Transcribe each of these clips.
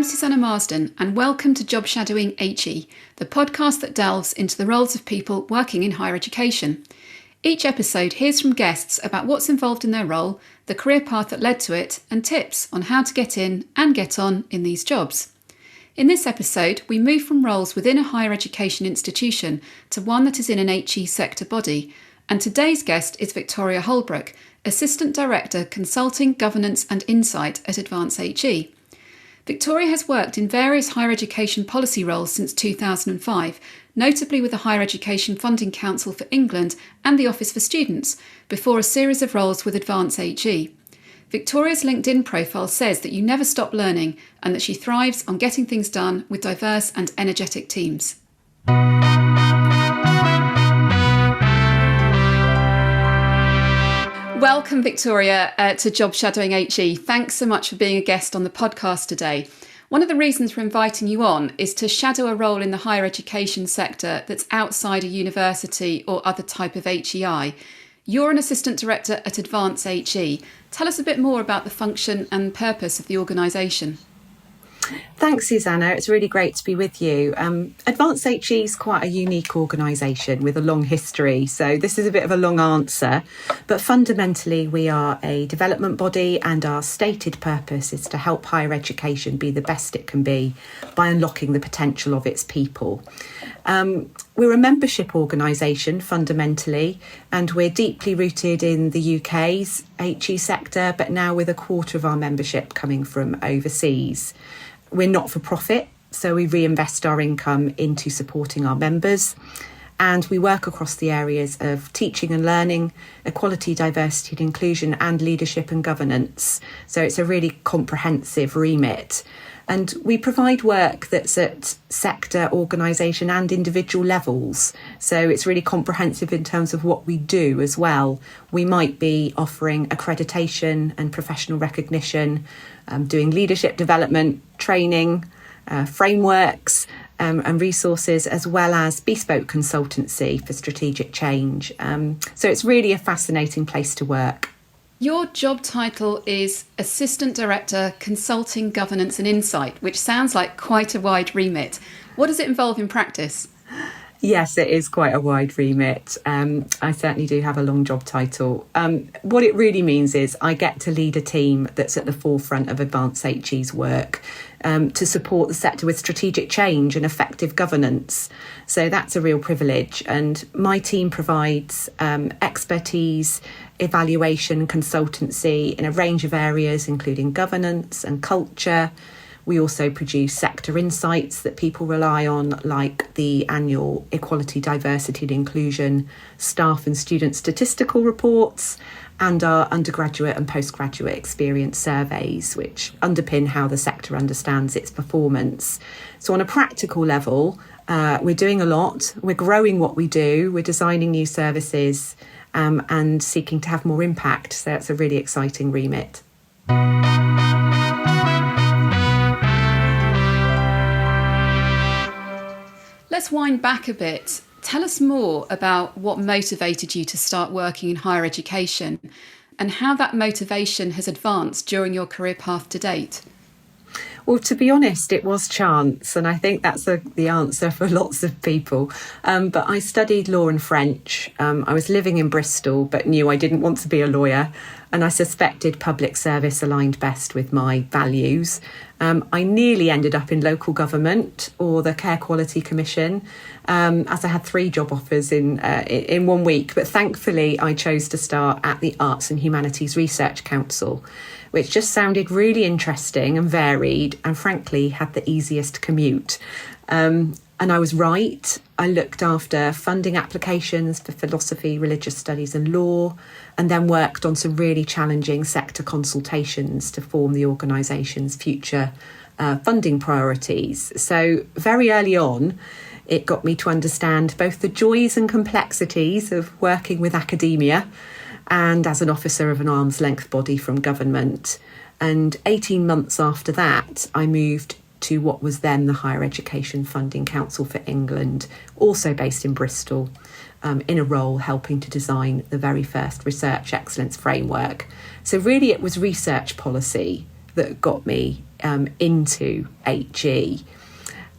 Susanna Marsden, and welcome to Job Shadowing HE, the podcast that delves into the roles of people working in higher education. Each episode hears from guests about what's involved in their role, the career path that led to it, and tips on how to get in and get on in these jobs. In this episode, we move from roles within a higher education institution to one that is in an HE sector body, and today's guest is Victoria Holbrook, Assistant Director, Consulting, Governance and Insight at Advance HE. Victoria has worked in various higher education policy roles since 2005, notably with the Higher Education Funding Council for England and the Office for Students, before a series of roles with Advance HE. Victoria's LinkedIn profile says that you never stop learning and that she thrives on getting things done with diverse and energetic teams. Welcome, Victoria, to Job Shadowing HE. Thanks so much for being a guest on the podcast today. One of the reasons for inviting you on is to shadow a role in the higher education sector that's outside a university or other type of HEI. You're an Assistant Director at Advance HE. Tell us a bit more about the function and purpose of the organisation. Thanks, Susanna. It's really great to be with you. Advance HE is quite a unique organisation with a long history, so this is a bit of a long answer. But fundamentally, we are a development body and our stated purpose is to help higher education be the best it can be by unlocking the potential of its people. We're a membership organisation fundamentally, and we're deeply rooted in the UK's HE sector, but now with a quarter of our membership coming from overseas. We're not for profit, so we reinvest our income into supporting our members, and we work across the areas of teaching and learning, equality, diversity and inclusion, and leadership and governance. So it's a really comprehensive remit. And we provide work that's at sector, organisation and individual levels. So it's really comprehensive in terms of what we do as well. We might be offering accreditation and professional recognition, doing leadership development, training, frameworks and resources, as well as bespoke consultancy for strategic change. So it's really a fascinating place to work. Your job title is Assistant Director, Consulting, Governance and Insight, which sounds like quite a wide remit. What does it involve in practice? Yes, it is quite a wide remit. I certainly do have a long job title. What it really means is I get to lead a team that's at the forefront of Advance HE's work to support the sector with strategic change and effective governance. So that's a real privilege. And my team provides expertise, evaluation, consultancy in a range of areas, including governance and culture. We also produce sector insights that people rely on, like the annual Equality, Diversity and Inclusion staff and student statistical reports, and our undergraduate and postgraduate experience surveys, which underpin how the sector understands its performance. So on a practical level, we're doing a lot. We're growing what we do. We're designing new services and seeking to have more impact. So that's a really exciting remit. Let's wind back a bit. Tell us more about what motivated you to start working in higher education and how that motivation has advanced during your career path to date. Well, to be honest, it was chance, and I think that's the answer for lots of people. But I studied law and French. I was living in Bristol, but knew I didn't want to be a lawyer, and I suspected public service aligned best with my values. I nearly ended up in local government or the Care Quality Commission, as I had 3 job offers in 1 week. But thankfully, I chose to start at the Arts and Humanities Research Council, which just sounded really interesting and varied and frankly had the easiest commute. And I was right. I looked after funding applications for philosophy, religious studies and law, and then worked on some really challenging sector consultations to form the organisation's future funding priorities. So very early on, it got me to understand both the joys and complexities of working with academia and as an officer of an arm's length body from government. And 18 months after that, I moved to what was then the Higher Education Funding Council for England, also based in Bristol, in a role helping to design the very first research excellence framework. So really it was research policy that got me into HE.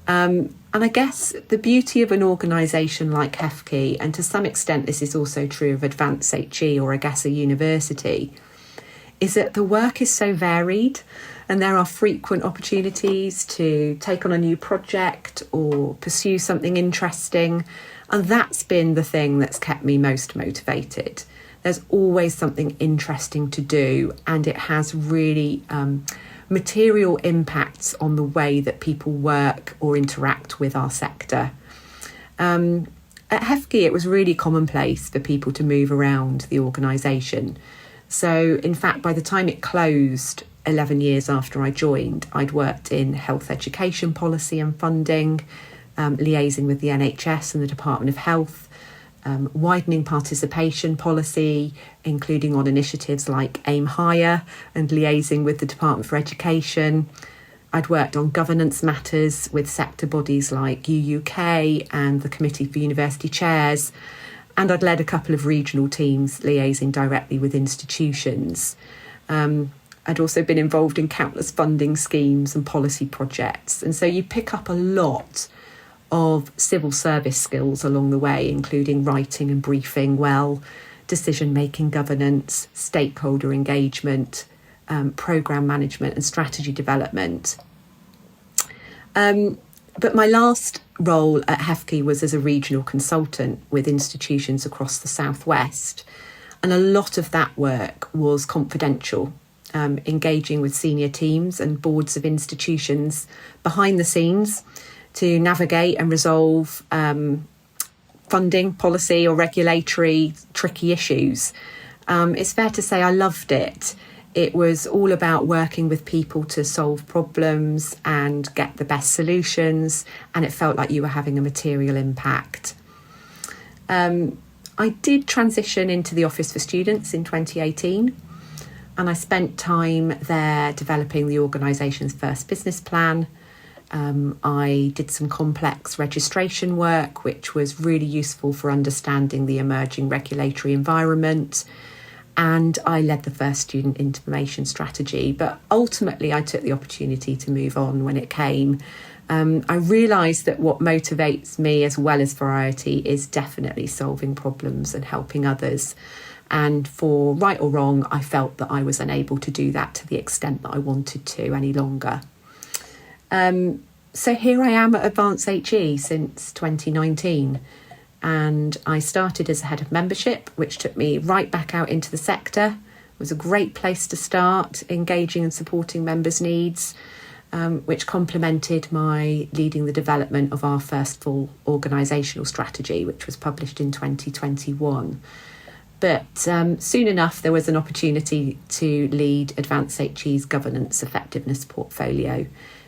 And I guess the beauty of an organisation like HEIs, and to some extent this is also true of Advanced HE or I guess a university, is that the work is so varied and there are frequent opportunities to take on a new project or pursue something interesting. And that's been the thing that's kept me most motivated. There's always something interesting to do, and it has really material impacts on the way that people work or interact with our sector. At HEIs, it was really commonplace for people to move around the organisation. So, in fact, by the time it closed 11 years after I joined, I'd worked in health education policy and funding, liaising with the NHS and the Department of Health, widening participation policy, including on initiatives like Aim Higher and liaising with the Department for Education. I'd worked on governance matters with sector bodies like UUK and the Committee for University Chairs, and I'd led a couple of regional teams liaising directly with institutions. I'd also been involved in countless funding schemes and policy projects, and so you pick up a lot of civil service skills along the way, including writing and briefing well, decision-making governance, stakeholder engagement, programme management and strategy development. But my last role at HEIs was as a regional consultant with institutions across the southwest, and a lot of that work was confidential, engaging with senior teams and boards of institutions behind the scenes to navigate and resolve funding, policy or regulatory tricky issues. It's fair to say I loved it. It was all about working with people to solve problems and get the best solutions, and it felt like you were having a material impact. I did transition into the Office for Students in 2018, and I spent time there developing the organisation's first business plan. I did some complex registration work, which was really useful for understanding the emerging regulatory environment. And I led the first student information strategy. But ultimately, I took the opportunity to move on when it came. I realised that what motivates me as well as variety is definitely solving problems and helping others. And for right or wrong, I felt that I was unable to do that to the extent that I wanted to any longer. So here I am at Advanced HE since 2019, and I started as a head of membership, which took me right back out into the sector. It was a great place to start, engaging and supporting members' needs, which complemented my leading the development of our first full organisational strategy, which was published in 2021. But soon enough, there was an opportunity to lead Advanced HE's governance effectiveness portfolio,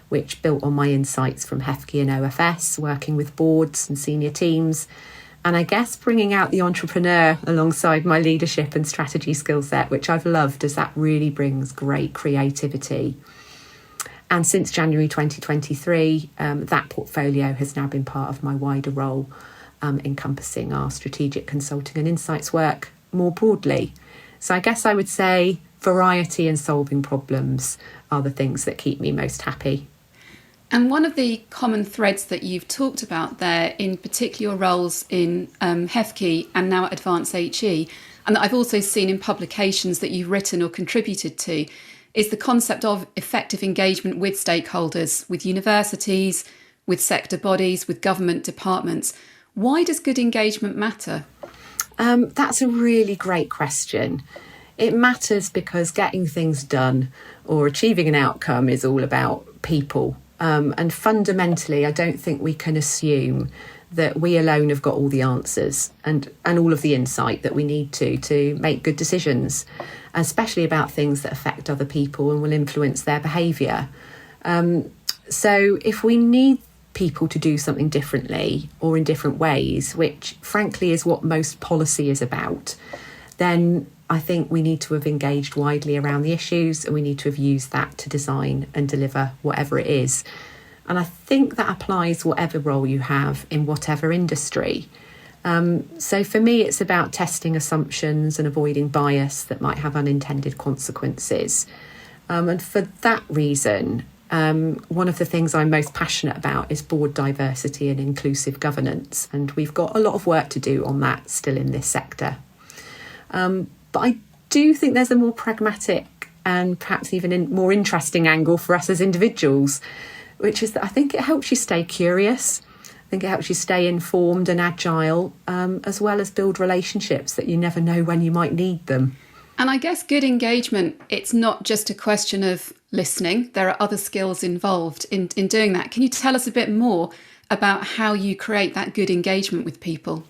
which built on my insights from HEIs and OFS, working with boards and senior teams, and I guess bringing out the entrepreneur alongside my leadership and strategy skill set, which I've loved as that really brings great creativity. And since January 2023, that portfolio has now been part of my wider role, encompassing our strategic consulting and insights work more broadly. So I guess I would say variety and solving problems are the things that keep me most happy. And one of the common threads that you've talked about there, in particular roles in HEIs and now at Advanced HE, and that I've also seen in publications that you've written or contributed to, is the concept of effective engagement with stakeholders, with universities, with sector bodies, with government departments. Why does good engagement matter? That's a really great question. It matters because getting things done or achieving an outcome is all about people. And fundamentally, I don't think we can assume that we alone have got all the answers and all of the insight that we need to make good decisions, especially about things that affect other people and will influence their behaviour. So if we need people to do something differently or in different ways, which frankly is what most policy is about, then I think we need to have engaged widely around the issues, and we need to have used that to design and deliver whatever it is. And I think that applies whatever role you have in whatever industry. So for me, it's about testing assumptions and avoiding bias that might have unintended consequences. And for that reason, one of the things I'm most passionate about is board diversity and inclusive governance. And we've got a lot of work to do on that still in this sector. But I do think there's a more pragmatic and perhaps even more interesting angle for us as individuals, which is that I think it helps you stay curious. I think it helps you stay informed and agile, as well as build relationships that you never know when you might need them. And I guess good engagement, it's not just a question of listening. There are other skills involved in doing that. Can you tell us a bit more about how you create that good engagement with people?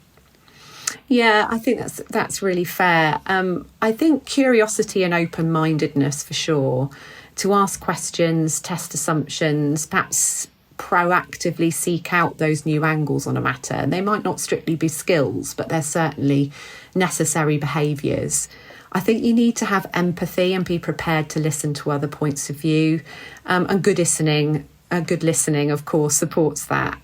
Yeah, I think that's really fair. I think curiosity and open-mindedness for sure, to ask questions, test assumptions, perhaps proactively seek out those new angles on a matter. And they might not strictly be skills, but they're certainly necessary behaviours. I think you need to have empathy and be prepared to listen to other points of view. And good listening, of course, supports that.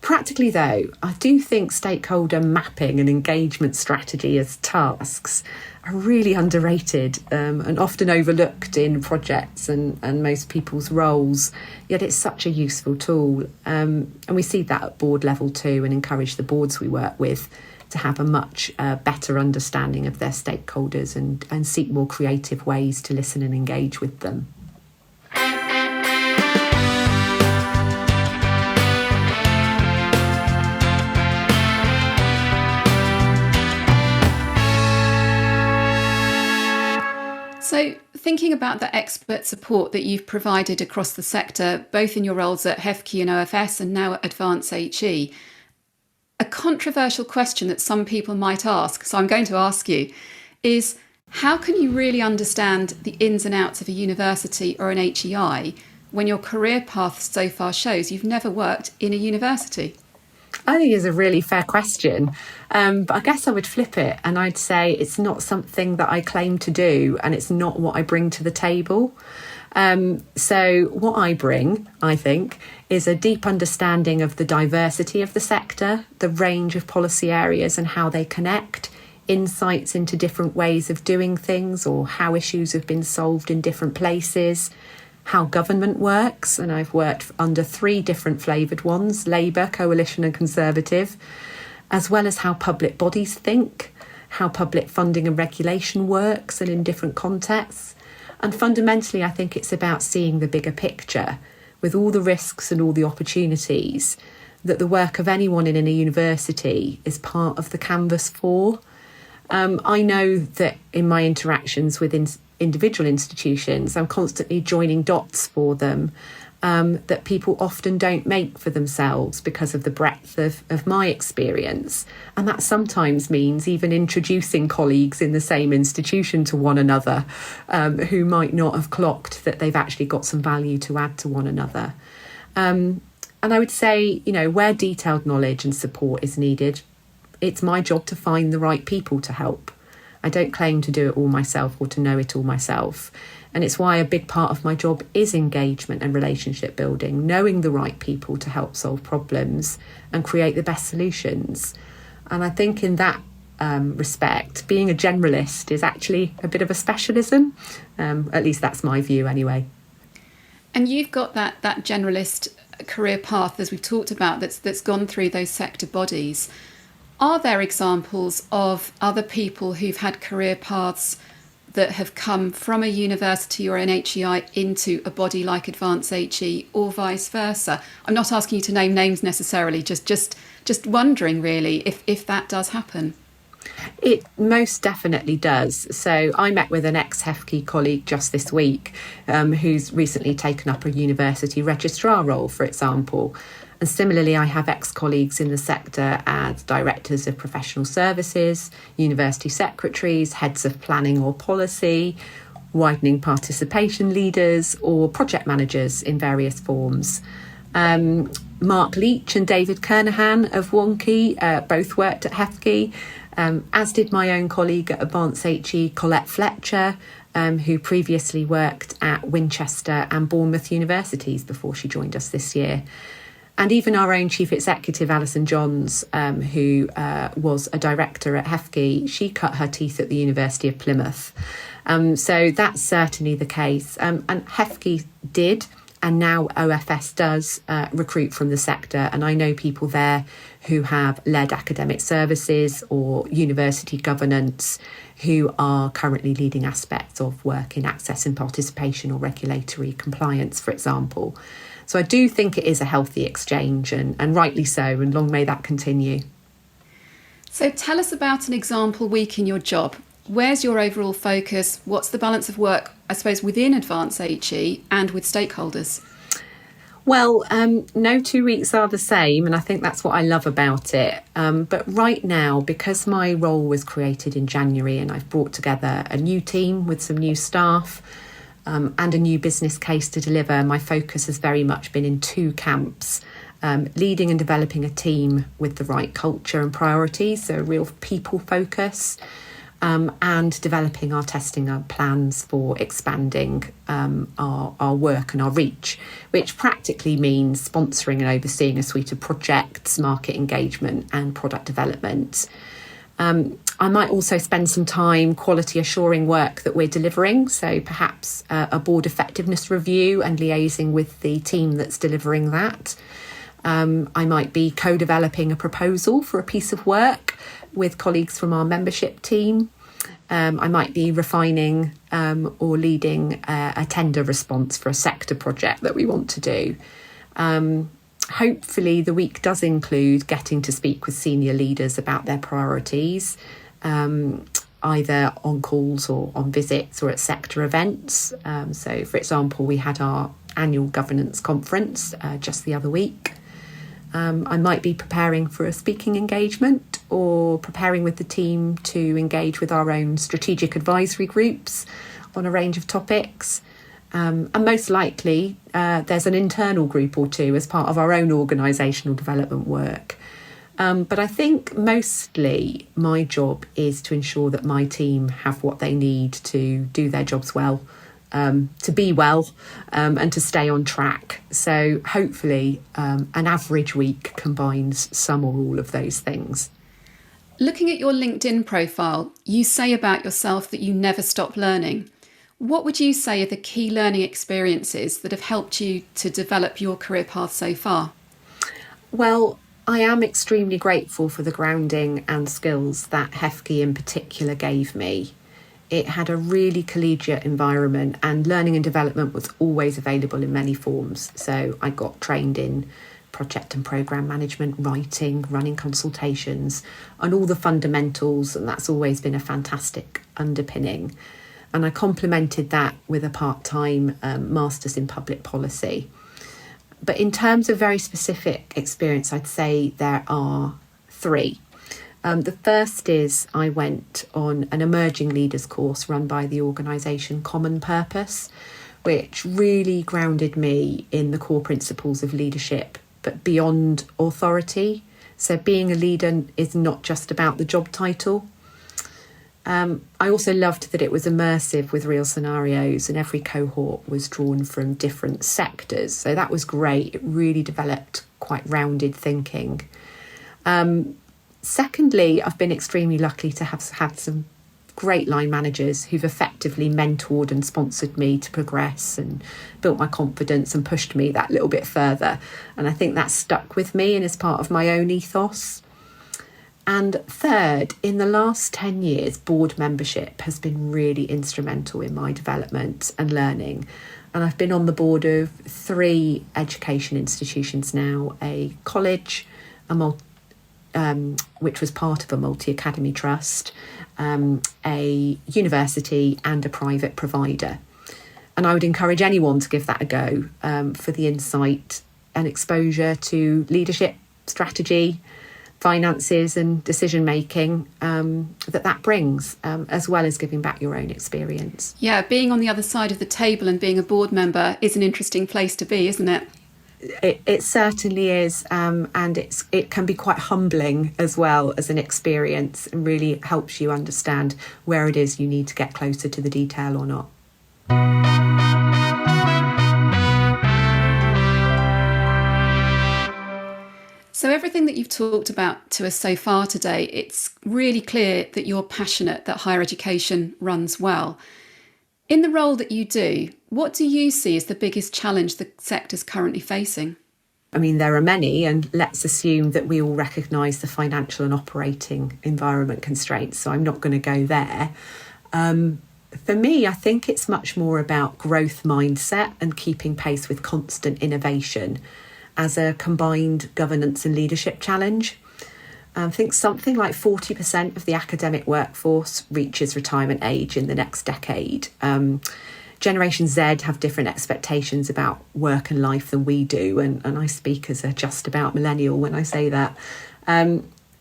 Practically, though, I do think stakeholder mapping and engagement strategy as tasks are really underrated and often overlooked in projects and most people's roles, yet it's such a useful tool. And we see that at board level too, and encourage the boards we work with to have a much better understanding of their stakeholders and seek more creative ways to listen and engage with them. So thinking about the expert support that you've provided across the sector, both in your roles at HEFCE and OFS and now at Advance HE, a controversial question that some people might ask, so I'm going to ask you, is how can you really understand the ins and outs of a university or an HEI when your career path so far shows you've never worked in a university? I think it's a really fair question, but I guess I would flip it and I'd say it's not something that I claim to do and it's not what I bring to the table. So what I bring, I think, is a deep understanding of the diversity of the sector, the range of policy areas and how they connect, insights into different ways of doing things or how issues have been solved in different places, how government works, and I've worked under 3 different flavoured ones, Labour, Coalition and Conservative, as well as how public bodies think, how public funding and regulation works and in different contexts. And fundamentally, I think it's about seeing the bigger picture with all the risks and all the opportunities that the work of anyone in a university is part of the canvas for. I know that in my interactions with individual institutions, I'm constantly joining dots for them that people often don't make for themselves because of the breadth of my experience. And that sometimes means even introducing colleagues in the same institution to one another who might not have clocked that they've actually got some value to add to one another. And I would say, where detailed knowledge and support is needed, it's my job to find the right people to help. I don't claim to do it all myself or to know it all myself. And it's why a big part of my job is engagement and relationship building, knowing the right people to help solve problems and create the best solutions. And I think in that respect, being a generalist is actually a bit of a specialism. At least that's my view anyway. And you've got that generalist career path, as we've talked about, that's gone through those sector bodies. Are there examples of other people who've had career paths that have come from a university or an HEI into a body like Advance HE or vice versa? I'm not asking you to name names necessarily, just wondering really if that does happen. It most definitely does. So I met with an ex-HEFCE colleague just this week who's recently taken up a university registrar role, for example. And similarly, I have ex-colleagues in the sector as directors of professional services, university secretaries, heads of planning or policy, widening participation leaders or project managers in various forms. Mark Leach and David Kernahan of Wonky both worked at HEFCE, as did my own colleague at Advance HE, Colette Fletcher, who previously worked at Winchester and Bournemouth universities before she joined us this year. And even our own Chief Executive, Alison Johns, who was a director at HEFCE, she cut her teeth at the University of Plymouth. So that's certainly the case. And HEFCE did, and now OFS does recruit from the sector. And I know people there who have led academic services or university governance who are currently leading aspects of work in access and participation or regulatory compliance, for example. So I do think it is a healthy exchange, and rightly so, and long may that continue. So tell us about an example week in your job. Where's your overall focus? What's the balance of work, I suppose, within Advance HE and with stakeholders? Well, no 2 weeks are the same, and I think that's what I love about it. But right now, because my role was created in January and I've brought together a new team with some new staff and a new business case to deliver, my focus has very much been in two camps. Leading and developing a team with the right culture and priorities, so a real people focus, and developing our testing plans for expanding our work and our reach, which practically means sponsoring and overseeing a suite of projects, market engagement and product development. I might also spend some time quality assuring work that we're delivering, so perhaps a board effectiveness review and liaising with the team that's delivering that. I might be co-developing a proposal for a piece of work with colleagues from our membership team. I might be refining or leading a tender response for a sector project that we want to do. Hopefully the week does include getting to speak with senior leaders about their priorities, either on calls or on visits or at sector events. So, for example, we had our annual governance conference just the other week. I might be preparing for a speaking engagement or preparing with the team to engage with our own strategic advisory groups on a range of topics. And most likely there's an internal group or two as part of our own organisational development work. But I think mostly my job is to ensure that my team have what they need to do their jobs well, to be well, and to stay on track. So hopefully an average week combines some or all of those things. Looking at your LinkedIn profile, you say about yourself that you never stop learning. What would you say are the key learning experiences that have helped you to develop your career path so far? Well, I am extremely grateful for the grounding and skills that HEFCE in particular gave me. It had a really collegiate environment and learning and development was always available in many forms. So I got trained in project and programme management, writing, running consultations, and all the fundamentals, and that's always been a fantastic underpinning. And I complemented that with a part-time master's in public policy. But in terms of very specific experience, I'd say there are three. The first is I went on an emerging leaders course run by the organisation Common Purpose, which really grounded me in the core principles of leadership, but beyond authority. So being a leader is not just about the job title. I also loved that it was immersive with real scenarios and every cohort was drawn from different sectors. So that was great. It really developed quite rounded thinking. Secondly, I've been extremely lucky to have had some great line managers who've effectively mentored and sponsored me to progress and built my confidence and pushed me that little bit further. And I think that stuck with me and is part of my own ethos. And third, in the last 10 years, board membership has been really instrumental in my development and learning. And I've been on the board of 3 education institutions now, a college, which was part of a multi-academy trust, a university and a private provider. And I would encourage anyone to give that a go for the insight and exposure to leadership, strategy, finances and decision making that brings, as well as giving back your own experience. Yeah, being on the other side of the table and being a board member is an interesting place to be, isn't it? It certainly is, and it can be quite humbling as well as an experience, and really helps you understand where it is you need to get closer to the detail or not. So everything that you've talked about to us so far today, it's really clear that you're passionate that higher education runs well. In the role that you do, what do you see as the biggest challenge the sector's currently facing? I mean, there are many, and let's assume that we all recognise the financial and operating environment constraints, so I'm not going to go there. For me, I think it's much more about growth mindset and keeping pace with constant innovation as a combined governance and leadership challenge. I think something like 40% of the academic workforce reaches retirement age in the next decade. Generation Z have different expectations about work and life than we do, and I speak as a just about millennial when I say that.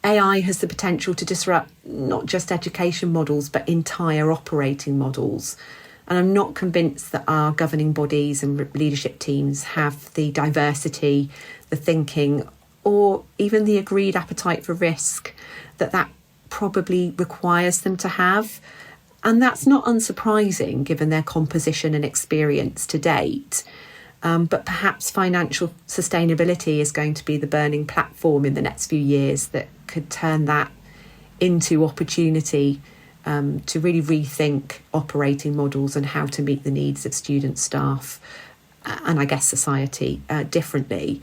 AI has the potential to disrupt not just education models, but entire operating models. And I'm not convinced that our governing bodies and leadership teams have the diversity, the thinking, or even the agreed appetite for risk that probably requires them to have. And that's not unsurprising given their composition and experience to date. But perhaps financial sustainability is going to be the burning platform in the next few years that could turn that into opportunity to really rethink operating models and how to meet the needs of students, staff, and I guess society differently.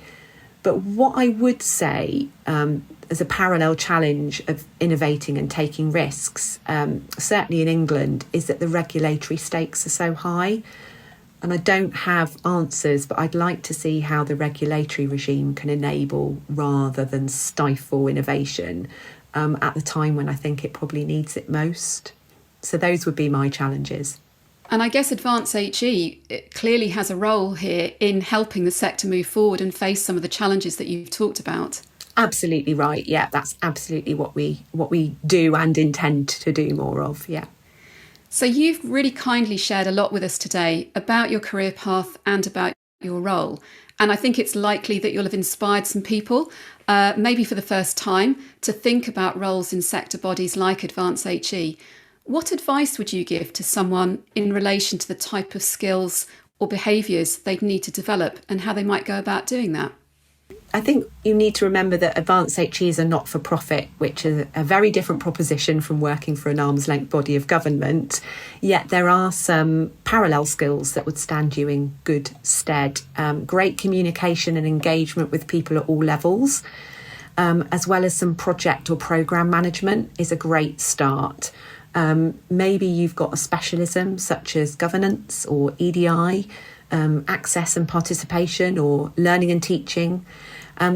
But what I would say as a parallel challenge of innovating and taking risks, certainly in England, is that the regulatory stakes are so high. And I don't have answers, but I'd like to see how the regulatory regime can enable rather than stifle innovation at the time when I think it probably needs it most. So those would be my challenges. And I guess Advance HE clearly has a role here in helping the sector move forward and face some of the challenges that you've talked about. Absolutely right. Yeah, that's absolutely what we do and intend to do more of. Yeah. So you've really kindly shared a lot with us today about your career path and about your role. And I think it's likely that you'll have inspired some people, maybe for the first time, to think about roles in sector bodies like Advance HE. What advice would you give to someone in relation to the type of skills or behaviours they'd need to develop and how they might go about doing that? I think you need to remember that Advance HEs are not-for-profit, which is a very different proposition from working for an arm's length body of government. Yet there are some parallel skills that would stand you in good stead. Great communication and engagement with people at all levels, as well as some project or programme management is a great start. Maybe you've got a specialism such as governance or EDI, access and participation, or learning and teaching.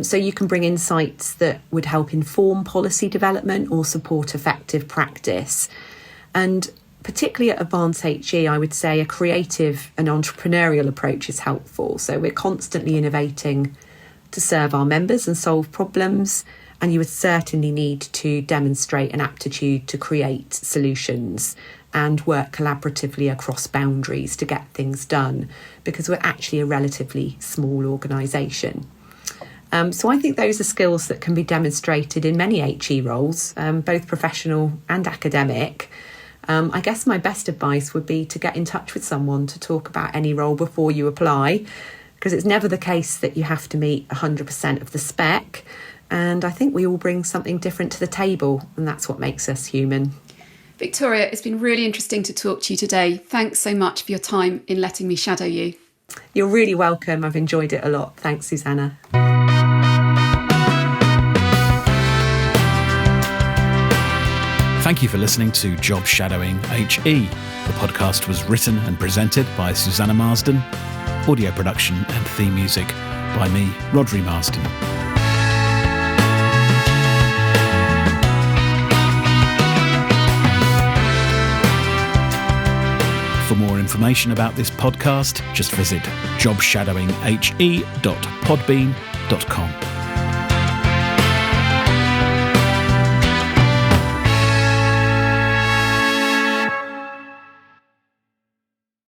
So you can bring insights that would help inform policy development or support effective practice. And particularly at Advance HE, I would say a creative and entrepreneurial approach is helpful. So we're constantly innovating to serve our members and solve problems. And you would certainly need to demonstrate an aptitude to create solutions and work collaboratively across boundaries to get things done, because we're actually a relatively small organisation. So I think those are skills that can be demonstrated in many HE roles, both professional and academic. I guess my best advice would be to get in touch with someone to talk about any role before you apply, because it's never the case that you have to meet 100% of the spec. And I think we all bring something different to the table, and that's what makes us human. Victoria, it's been really interesting to talk to you today. Thanks so much for your time in letting me shadow you. You're really welcome. I've enjoyed it a lot. Thanks, Susanna. Thank you for listening to Job Shadowing HE. The podcast was written and presented by Susanna Marsden. Audio production and theme music by me, Rodri Marsden. For more information about this podcast, just visit jobshadowinghe.podbean.com.